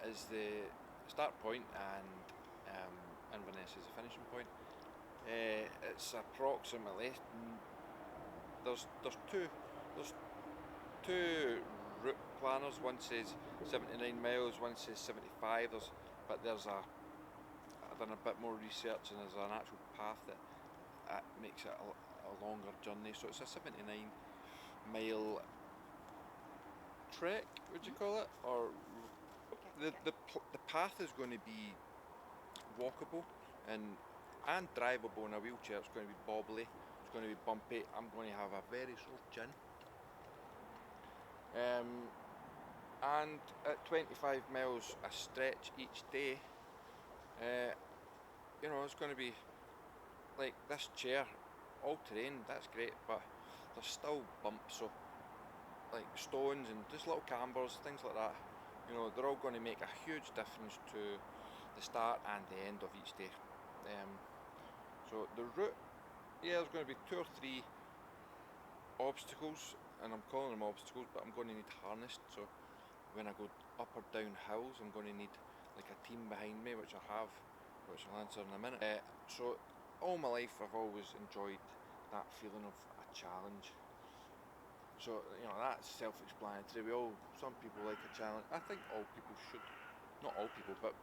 is the start point, and Inverness is the finishing point. It's approximately there's two route planners. One says 79 miles, one says 75. I've done a bit more research, and there's an actual path that makes it a longer journey. So it's a 79 mile trek, would you call it? Or the path is going to be walkable and drivable in a wheelchair. It's going to be bobbly, it's going to be bumpy. I'm going to have a very sore chin. And at 25 miles a stretch each day, it's going to be like this chair, all terrain, that's great, but there's still bumps, so like stones and just little cambers, things like that, they're all going to make a huge difference to the start and the end of each day. So the route, there's going to be 2 or 3 obstacles, and I'm calling them obstacles, but I'm going to need harnessed, so when I go up or down hills I'm going to need like a team behind me, which I have, which I'll answer in a minute. So all my life I've always enjoyed that feeling of a challenge. So that's self-explanatory. Some people like a challenge. I think all people should, not all people, but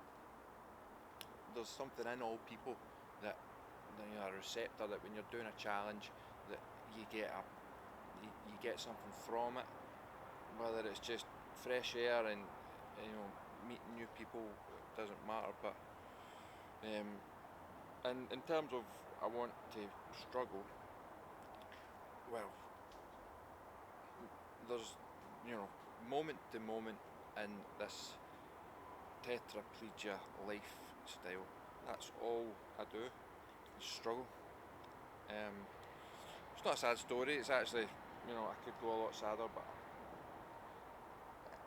there's something in all people that a receptor, that when you're doing a challenge, that you get something from it, whether it's just fresh air and meeting new people, it doesn't matter. But and in terms of I want to struggle, well, there's moment to moment in this tetraplegia lifestyle. That's all I do, is struggle. It's not a sad story. It's actually, I could go a lot sadder, but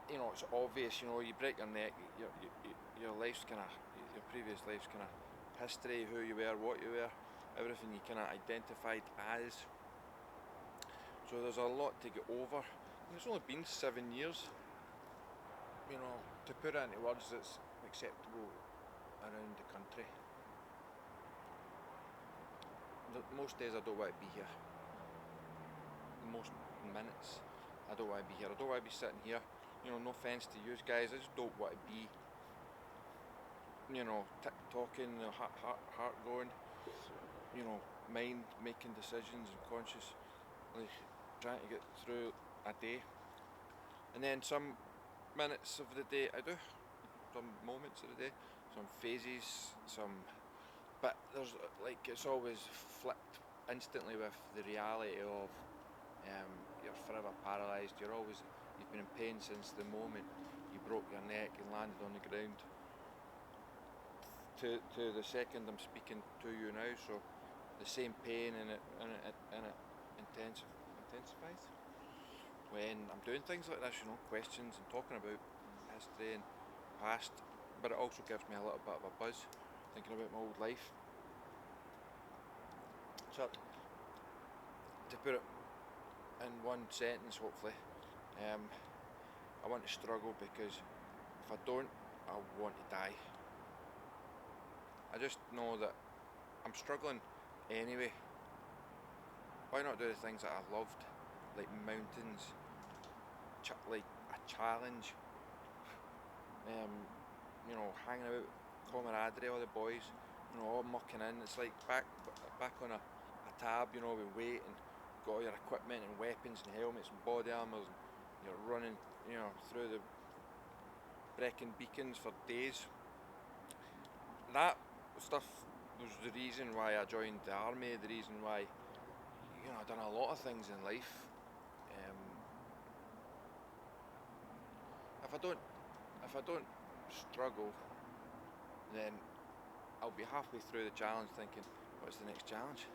it's obvious. You break your neck, your life's your previous life's history, who you were, what you were, everything you identified as. So there's a lot to get over. And it's only been 7 years. To put it into words that's acceptable around the country. Most days I don't want to be here. Most minutes I don't want to be here. I don't want to be sitting here. No offence to you guys, I just don't want to be tick-tocking, heart going, mind making decisions and conscious, like trying to get through a day. And then some minutes of the day I do, some moments of the day, some phases, but there's it's always flipped instantly with the reality of you're forever paralysed. You've been in pain since the moment you broke your neck and landed on the ground to the second I'm speaking to you now. So the same pain and it intensifies when I'm doing things like this, questions and talking about history and past, but it also gives me a little bit of a buzz thinking about my old life. So to put it in one sentence, hopefully, I want to struggle, because if I don't, I want to die. I just know that I'm struggling anyway. Why not do the things that I loved, like mountains, like a challenge, hanging out, camaraderie, all the boys, all mucking in. It's like back on a tab, with weight, and got all your equipment and weapons and helmets and body armours, and you're running, through the Brecon beacons for days. That stuff was the reason why I joined the army, the reason why, I've done a lot of things in life. If I don't struggle, then I'll be halfway through the challenge thinking, what's the next challenge?